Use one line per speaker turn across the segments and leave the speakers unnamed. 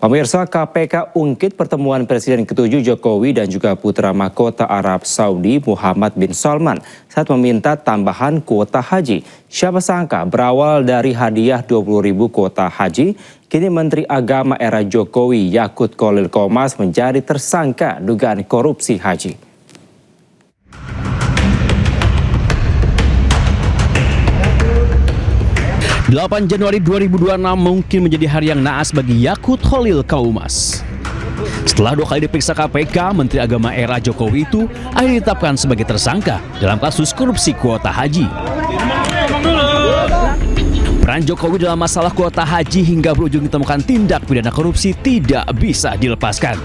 Pemirsa, KPK ungkit pertemuan Presiden ke-7 Jokowi dan juga putra mahkota Arab Saudi Muhammad bin Salman saat meminta tambahan kuota haji. Siapa sangka berawal dari hadiah 20.000 kuota haji, kini Menteri Agama era Jokowi Yakut Khalil Qomas menjadi tersangka dugaan korupsi haji.
8 Januari 2026 mungkin menjadi hari yang naas bagi Yakut Khalil Qomas. Setelah 2 kali diperiksa KPK, Menteri Agama era Jokowi itu akhirnya ditetapkan sebagai tersangka dalam kasus korupsi kuota haji. Peran Jokowi dalam masalah kuota haji hingga berujung ditemukan tindak pidana korupsi tidak bisa dilepaskan.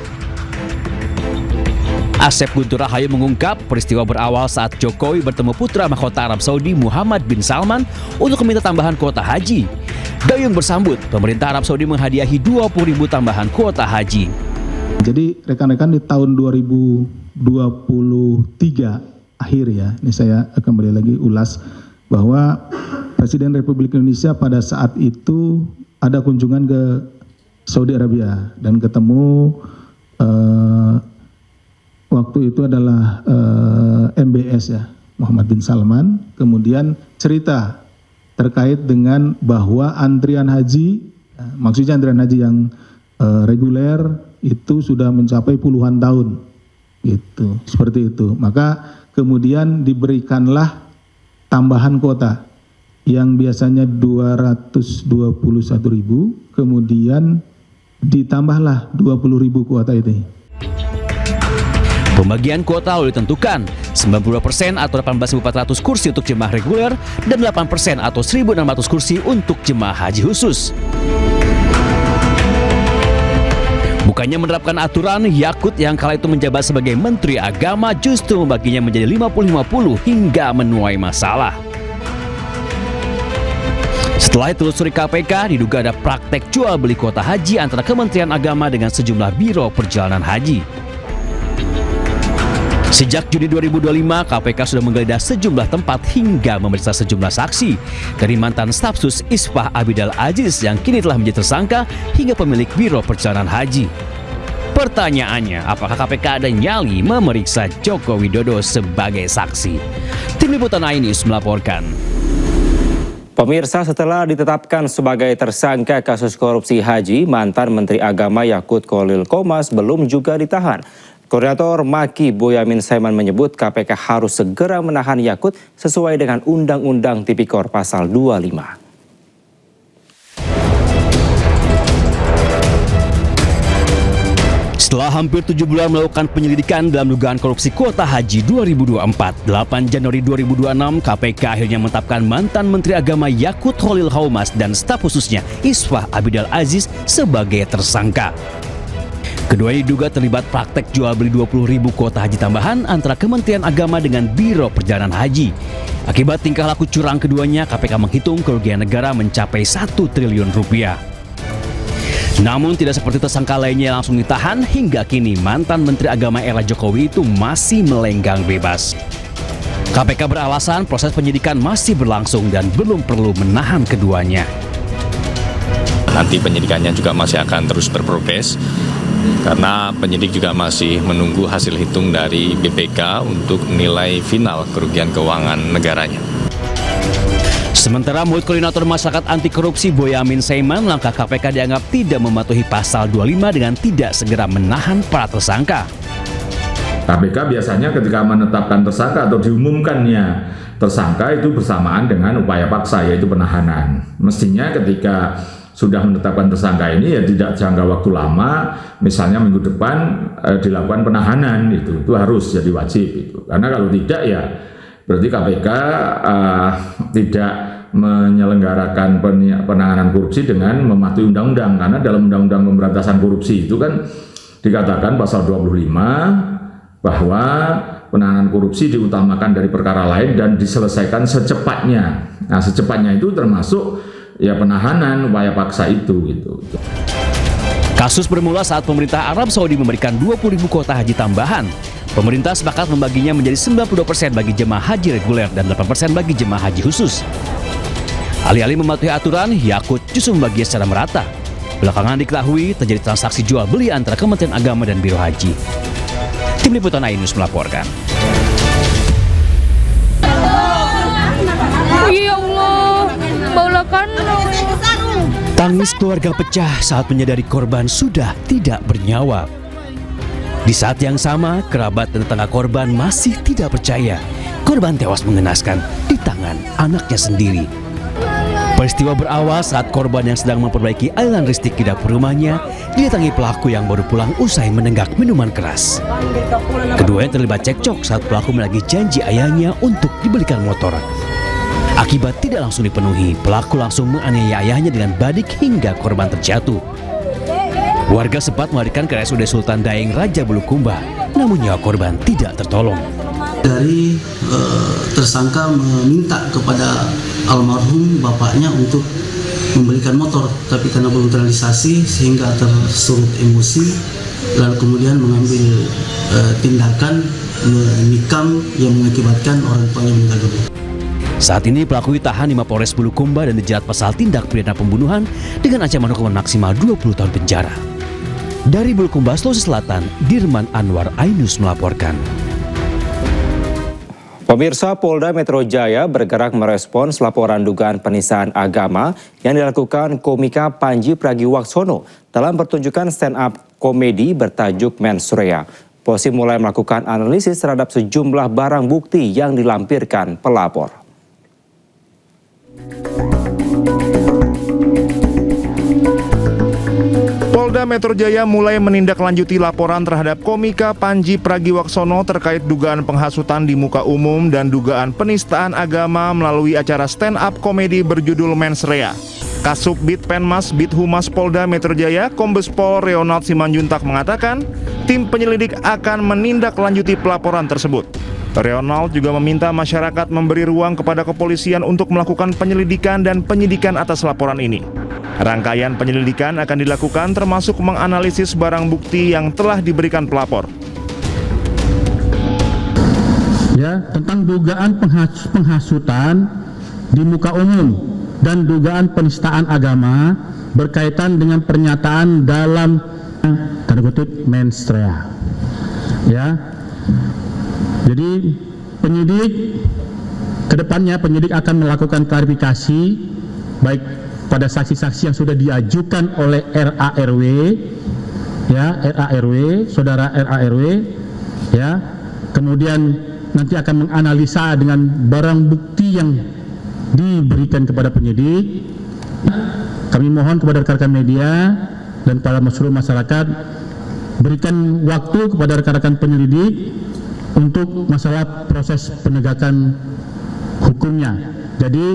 Asep Guntur Rahayu mengungkap peristiwa berawal saat Jokowi bertemu putra mahkota Arab Saudi Muhammad bin Salman untuk meminta tambahan kuota haji. Gayung bersambut, pemerintah Arab Saudi menghadiahi 20.000 tambahan kuota haji.
Jadi rekan-rekan di tahun 2023 akhir ya, ini saya kembali lagi ulas bahwa Presiden Republik Indonesia pada saat itu ada kunjungan ke Saudi Arabia dan ketemu waktu itu adalah MBS ya, Muhammad bin Salman, kemudian cerita terkait dengan bahwa antrian haji, maksudnya antrian haji yang reguler itu sudah mencapai puluhan tahun, gitu, seperti itu. Maka kemudian diberikanlah tambahan kuota yang biasanya 221.000, kemudian ditambahlah 20.000 kuota itu.
Pembagian kuota lalu ditentukan 92% atau 18.400 kursi untuk jemaah reguler dan 8% atau 1.600 kursi untuk jemaah haji khusus. Bukannya menerapkan aturan, Yakut yang kala itu menjabat sebagai Menteri Agama justru membaginya menjadi 50-50 hingga menuai masalah. Setelah ditelusuri KPK, diduga ada praktek jual beli kuota haji antara Kementerian Agama dengan sejumlah biro perjalanan haji. Sejak Juni 2025, KPK sudah menggeledah sejumlah tempat hingga memeriksa sejumlah saksi, dari mantan stafsus Isfah Abidal Aziz yang kini telah menjadi tersangka hingga pemilik biro perjalanan haji. Pertanyaannya, apakah KPK ada nyali memeriksa Joko Widodo sebagai saksi? Tim Liputan iNews melaporkan.
Pemirsa, setelah ditetapkan sebagai tersangka kasus korupsi haji, mantan Menteri Agama Yakut Khalil Qomas belum juga ditahan. Koordinator Maki Boyamin Saiman menyebut KPK harus segera menahan Yakut sesuai dengan Undang-Undang Tipikor Pasal 25.
Setelah hampir 7 bulan melakukan penyelidikan dalam dugaan korupsi kuota haji 2024, 8 Januari 2026 KPK akhirnya menetapkan mantan Menteri Agama Yakut Khalil Qomas dan staf khususnya Isfah Abidal Aziz sebagai tersangka. Keduanya diduga terlibat praktek jual beli 20.000 kuota haji tambahan antara Kementerian Agama dengan Biro Perjalanan Haji. Akibat tingkah laku curang keduanya, KPK menghitung kerugian negara mencapai 1 triliun rupiah. Namun tidak seperti tersangka lainnya yang langsung ditahan, hingga kini mantan Menteri Agama era Jokowi itu masih melenggang bebas. KPK beralasan proses penyidikan masih berlangsung dan belum perlu menahan keduanya.
Nanti penyidikannya juga masih akan terus berprogres, karena penyidik juga masih menunggu hasil hitung dari BPK untuk nilai final kerugian keuangan negaranya.
Sementara menurut Koordinator Masyarakat Anti Korupsi Boyamin Saiman, langkah KPK dianggap tidak mematuhi pasal 25 dengan tidak segera menahan para tersangka.
KPK biasanya ketika menetapkan tersangka atau diumumkannya tersangka itu bersamaan dengan upaya paksa, yaitu penahanan. Mestinya ketika sudah menetapkan tersangka ini ya tidak jangka waktu lama, misalnya minggu depan dilakukan penahanan, itu harus jadi wajib itu. Karena kalau tidak ya berarti KPK tidak menyelenggarakan penanganan korupsi dengan mematuhi undang-undang, karena dalam Undang-Undang Pemberantasan Korupsi itu kan dikatakan pasal 25 bahwa penanganan korupsi diutamakan dari perkara lain dan diselesaikan secepatnya. Nah, secepatnya itu termasuk ya penahanan, upaya paksa itu gitu.
Kasus bermula saat pemerintah Arab Saudi memberikan 20.000 kuota haji tambahan. Pemerintah sepakat membaginya menjadi 92% bagi jemaah haji reguler dan 8% bagi jemaah haji khusus. Alih-alih mematuhi aturan, Yakut justru membaginya secara merata. Belakangan diketahui terjadi transaksi jual beli antara Kementerian Agama dan Biro Haji. Tim Liputan Ainus melaporkan.
Ya Allah, baulakan.
Tangis keluarga pecah saat menyadari korban sudah tidak bernyawa. Di saat yang sama, kerabat dan tetangga korban masih tidak percaya korban tewas mengenaskan di tangan anaknya sendiri. Peristiwa berawal saat korban yang sedang memperbaiki aliran listrik di dapur rumahnya didatangi pelaku yang baru pulang usai menenggak minuman keras. Keduanya terlibat cekcok saat pelaku menagih janji ayahnya untuk dibelikan motor. Akibat tidak langsung dipenuhi, pelaku langsung menganiaya ayahnya dengan badik hingga korban terjatuh. Warga sempat melarikan ke RSUD Sultan Daeng Raja Bulukumba, namun nyawa korban tidak tertolong.
Dari tersangka meminta kepada almarhum bapaknya untuk membelikan motor, tapi karena belum terrealisasi sehingga tersulut emosi, lalu kemudian mengambil tindakan menikam yang mengakibatkan orang tuanya meninggal dunia.
Saat ini pelaku ditahan di Mapolres Bulukumba dan dijerat pasal tindak pidana pembunuhan dengan ancaman hukuman maksimal 20 tahun penjara. Dari Bulukumba, Sulawesi Selatan, Dirman Anwar Ainus melaporkan.
Pemirsa, Polda Metro Jaya bergerak merespons laporan dugaan penistaan agama yang dilakukan komika Panji Pragiwaksono dalam pertunjukan stand-up komedi bertajuk Mensrea. Polisi mulai melakukan analisis terhadap sejumlah barang bukti yang dilampirkan pelapor.
Polda Metro Jaya mulai menindaklanjuti laporan terhadap komika Panji Pragiwaksono terkait dugaan penghasutan di muka umum dan dugaan penistaan agama melalui acara stand-up komedi berjudul Mensrea. Kasubdit Penmas Bid Humas Polda Metro Jaya, Kombes Pol Reonald Simanjuntak mengatakan, tim penyelidik akan menindaklanjuti pelaporan tersebut. Reonald juga meminta masyarakat memberi ruang kepada kepolisian untuk melakukan penyelidikan dan penyidikan atas laporan ini. Rangkaian penyelidikan akan dilakukan termasuk menganalisis barang bukti yang telah diberikan pelapor.
Ya, tentang dugaan penghasutan di muka umum dan dugaan penistaan agama berkaitan dengan pernyataan dalam tanda kutip Mensrea. Ya. Jadi kedepannya penyidik akan melakukan klarifikasi baik pada saksi-saksi yang sudah diajukan oleh RARW, ya, RARW, saudara RARW, ya, kemudian nanti akan menganalisa dengan barang bukti yang diberikan kepada penyidik. Kami mohon kepada rekan-rekan media dan para seluruh masyarakat berikan waktu kepada rekan-rekan penyelidik untuk masalah proses penegakan hukumnya. Jadi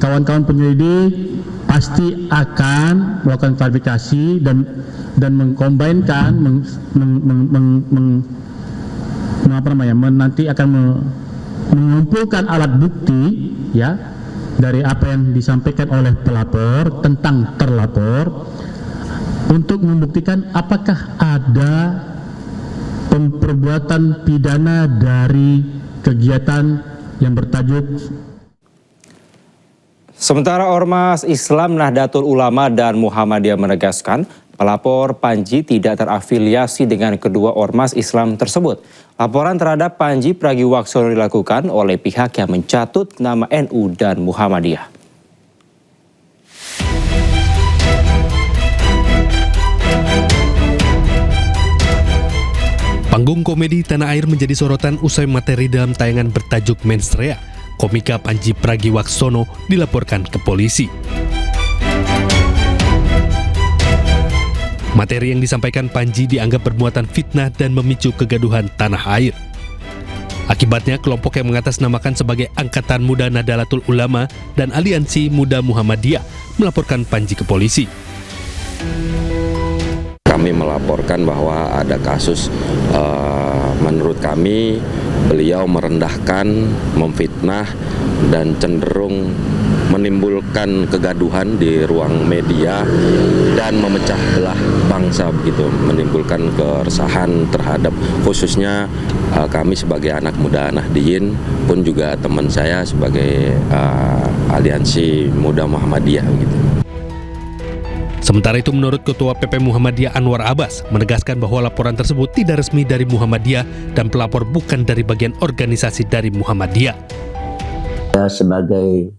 kawan-kawan penyelidik pasti akan melakukan klarifikasi dan mengkombinkan nanti akan mengumpulkan alat bukti, ya, dari apa yang disampaikan oleh pelapor tentang terlapor untuk membuktikan apakah ada perbuatan pidana dari kegiatan yang bertajuk.
Sementara Ormas Islam Nahdlatul Ulama dan Muhammadiyah menegaskan pelapor Panji tidak terafiliasi dengan kedua ormas Islam tersebut. Laporan terhadap Panji Pragiwaksono dilakukan oleh pihak yang mencatut nama NU dan Muhammadiyah.
Panggung komedi tanah air menjadi sorotan usai materi dalam tayangan bertajuk Mensrea. Komika Panji Pragiwaksono dilaporkan ke polisi. Materi yang disampaikan Panji dianggap bermuatan fitnah dan memicu kegaduhan tanah air. Akibatnya kelompok yang mengatasnamakan sebagai Angkatan Muda Nahdlatul Ulama dan Aliansi Muda Muhammadiyah melaporkan Panji ke polisi.
Kami melaporkan bahwa ada kasus menurut kami beliau merendahkan, memfitnah, dan cenderung menimbulkan kegaduhan di ruang media dan memecah belah bangsa begitu, menimbulkan keresahan terhadap khususnya kami sebagai anak muda Nahdliyin pun juga teman saya sebagai Aliansi Muda Muhammadiyah gitu.
Sementara itu menurut Ketua PP Muhammadiyah Anwar Abbas menegaskan bahwa laporan tersebut tidak resmi dari Muhammadiyah dan pelapor bukan dari bagian organisasi dari Muhammadiyah.
Saya sebagai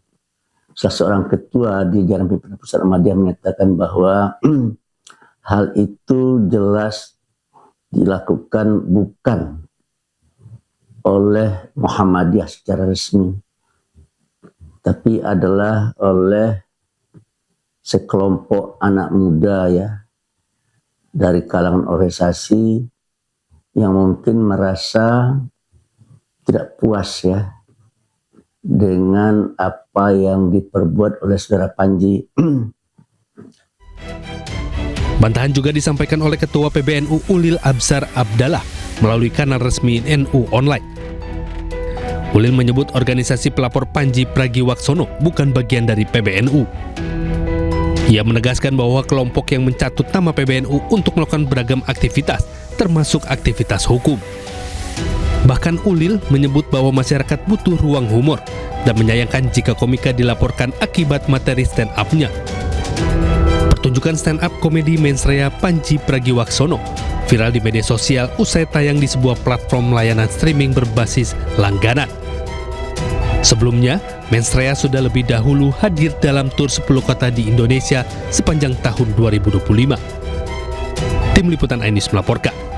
salah seorang ketua di jajaran pimpinan pusat Muhammadiyah menyatakan bahwa hal itu jelas dilakukan bukan oleh Muhammadiyah secara resmi, tapi adalah oleh sekelompok anak muda ya dari kalangan organisasi yang mungkin merasa tidak puas ya dengan apa yang diperbuat oleh saudara Panji.
Bantahan juga disampaikan oleh Ketua PBNU Ulil Absar Abdallah melalui kanal resmi NU Online. Ulil menyebut organisasi pelapor Panji Pragiwaksono bukan bagian dari PBNU. Ia menegaskan bahwa kelompok yang mencatut nama PBNU untuk melakukan beragam aktivitas, termasuk aktivitas hukum. Bahkan Ulil menyebut bahwa masyarakat butuh ruang humor dan menyayangkan jika komika dilaporkan akibat materi stand up-nya. Pertunjukan stand up komedi mensrea Panji Pragiwaksono viral di media sosial usai tayang di sebuah platform layanan streaming berbasis langganan. Sebelumnya, Mensrea sudah lebih dahulu hadir dalam tur 10 kota di Indonesia sepanjang tahun 2025. Tim Liputan iNews melaporkan.